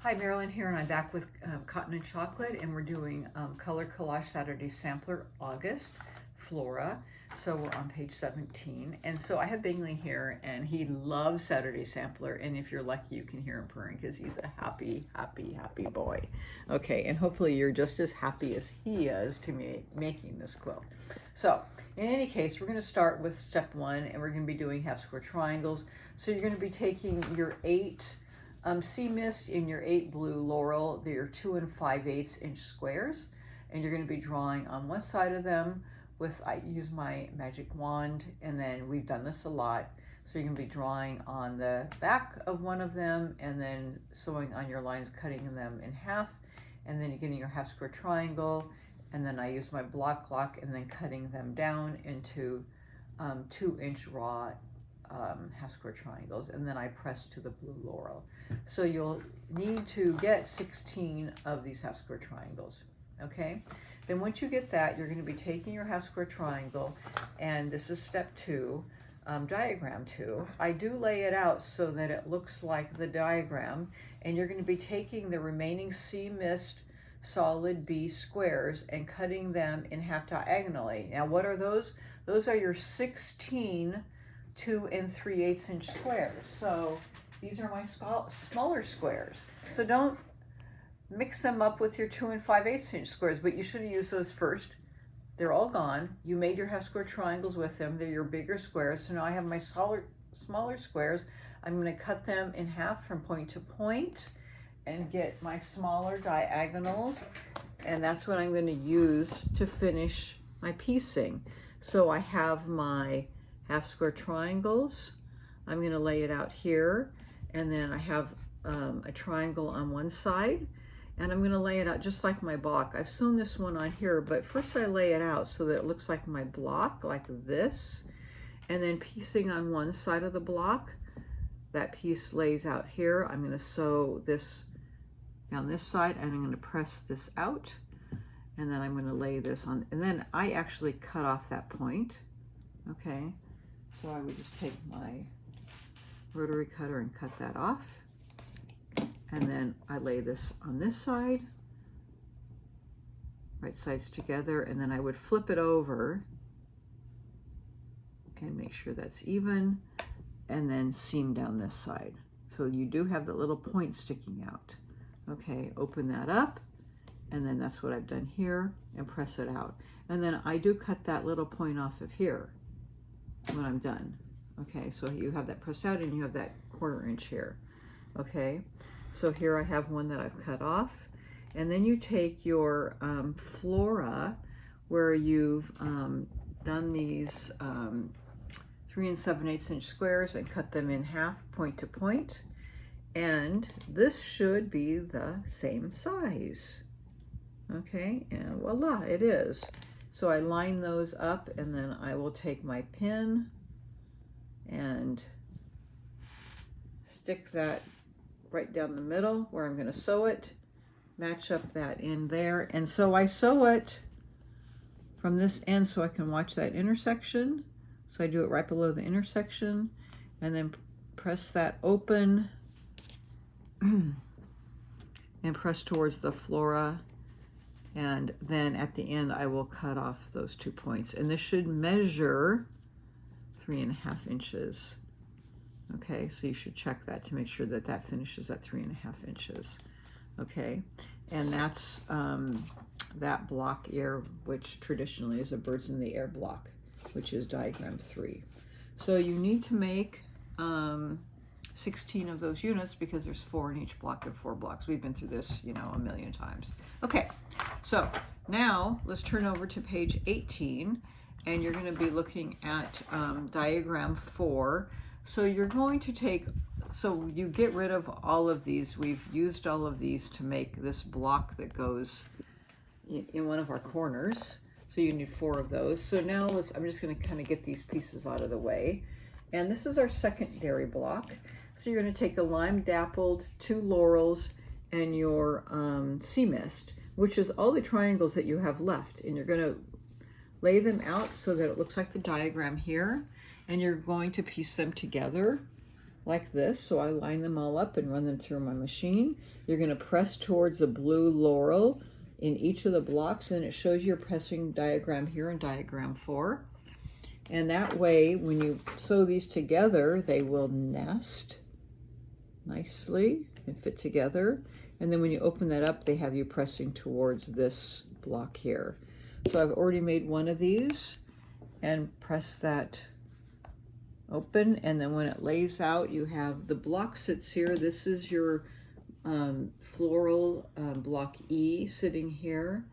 Hi, Marilyn here, and I'm back with Cotton and Chocolate, and we're doing Color Collage Saturday Sampler August, Flora. So we're on page 17. And so I have Bingley here, and he loves Saturday Sampler, and if you're lucky, you can hear him purring because he's a happy, happy, happy boy. Okay, and hopefully you're just as happy as he is to me making this quilt. So in any case, we're going to start with step 1, and we're going to be doing half square triangles. So you're going to be taking your 8 sea mist in your 8 blue laurel. They're 2 5/8 inch squares, and you're going to be drawing on one side of them with, I use my magic wand, and then we've done this a lot. So you're going to be drawing on the back of one of them, and then sewing on your lines, cutting them in half, and then you're getting your half square triangle, and then I use my block lock and then cutting them down into 2-inch raw half square triangles, and then I press to the blue laurel. So you'll need to get 16 of these half square triangles. Okay, then once you get that, you're going to be taking your half square triangle, and this is step 2, diagram 2. I do lay it out so that it looks like the diagram, and you're going to be taking the remaining sea mist solid B squares and cutting them in half diagonally. Now what are those? Those are your 16 2 3/8 inch squares. So these are my smaller squares. So don't mix them up with your 2 5/8 inch squares, but you should have used those first. They're all gone. You made your half square triangles with them. They're your bigger squares. So now I have my smaller squares. I'm going to cut them in half from point to point and get my smaller diagonals. And that's what I'm going to use to finish my piecing. So I have my half square triangles. I'm going to lay it out here, and then I have a triangle on one side, and I'm going to lay it out just like my block. I've sewn this one on here, but first I lay it out so that it looks like my block, like this, and then piecing on one side of the block. That piece lays out here. I'm going to sew this down this side, and I'm going to press this out, and then I'm going to lay this on, and then I actually cut off that point. Okay, so I would just take my rotary cutter and cut that off, and then I lay this on this side, right sides together, and then I would flip it over and make sure that's even, and then seam down this side. So you do have the little point sticking out. Okay, open that up, and then that's what I've done here, and press it out. And then I do cut that little point off of here when I'm done. Okay, so you have that pressed out, and you have that 1/4 inch here. Okay, so here I have one that I've cut off, and then you take your Flora, where you've done these 3 7/8 inch squares and cut them in half point to point, and this should be the same size. Okay, and voila, it is. So I line those up, and then I will take my pin and stick that right down the middle where I'm going to sew it, match up that in there, and so I sew it from this end so I can watch that intersection. So I do it right below the intersection, and then press that open and press towards the Flora, and then at the end I will cut off those 2 points, and this should measure 3.5 inches. Okay, so you should check that to make sure that that finishes at 3.5 inches. Okay, and that's that block here, which traditionally is a birds in the air block, which is diagram 3. So you need to make 16 of those units because there's 4 in each block of 4 blocks. We've been through this, you know, a million times. Okay, so now let's turn over to page 18, and you're going to be looking at diagram 4. So you're going to take, so you get rid of all of these. We've used all of these to make this block that goes in one of our corners. So you need 4 of those. So now I'm just going to kind of get these pieces out of the way. And this is our secondary block. So you're going to take the lime dappled, 2 laurels, and your sea mist, which is all the triangles that you have left. And you're going to lay them out so that it looks like the diagram here. And you're going to piece them together like this. So I line them all up and run them through my machine. You're going to press towards the blue laurel in each of the blocks, and it shows your pressing diagram here in diagram 4. And that way, when you sew these together, they will nest nicely and fit together. And then when you open that up, they have you pressing towards this block here. So I've already made one of these and press that open, and then when it lays out, you have the block sits here. This is your floral block E sitting here,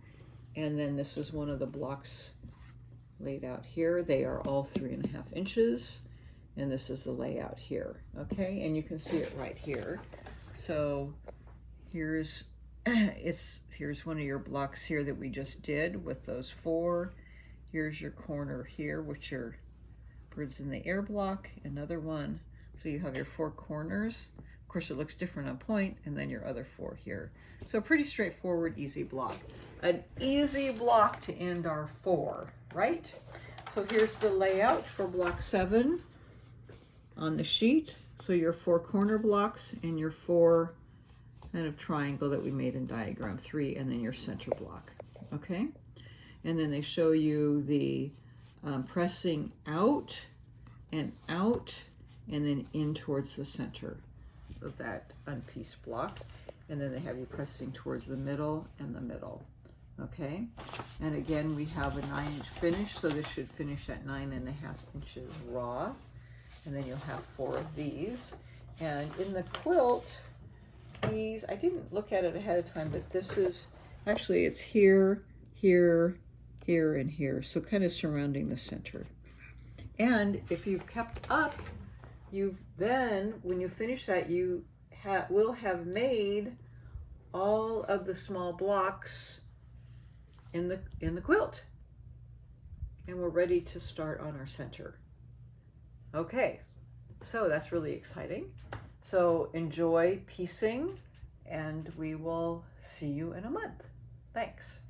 and then this is one of the blocks laid out here. They are all 3.5 inches, and this is the layout here. Okay, and you can see it right here. So here's here's one of your blocks here that we just did with those 4. Here's your corner here, which are birds in the air block, another one. So you have your 4 corners. Of course, it looks different on point, and then your other 4 here. So a pretty straightforward, easy block. An easy block to end our 4, right? So here's the layout for block 7 on the sheet. So your 4 corner blocks and your 4 kind of triangle that we made in diagram 3, and then your center block, okay? And then they show you the pressing out, and then in towards the center of that unpieced block. And then they have you pressing towards the middle and the middle, okay? And again, we have a 9-inch finish, so this should finish at 9.5 inches raw. And then you'll have 4 of these. And in the quilt, these, I didn't look at it ahead of time, but this is, actually it's here, here, here, and here. So kind of surrounding the center. And if you've kept up, you've then, when you finish that, you will have made all of the small blocks in the quilt. And we're ready to start on our center. Okay, so that's really exciting. So enjoy piecing, and we will see you in a month. Thanks.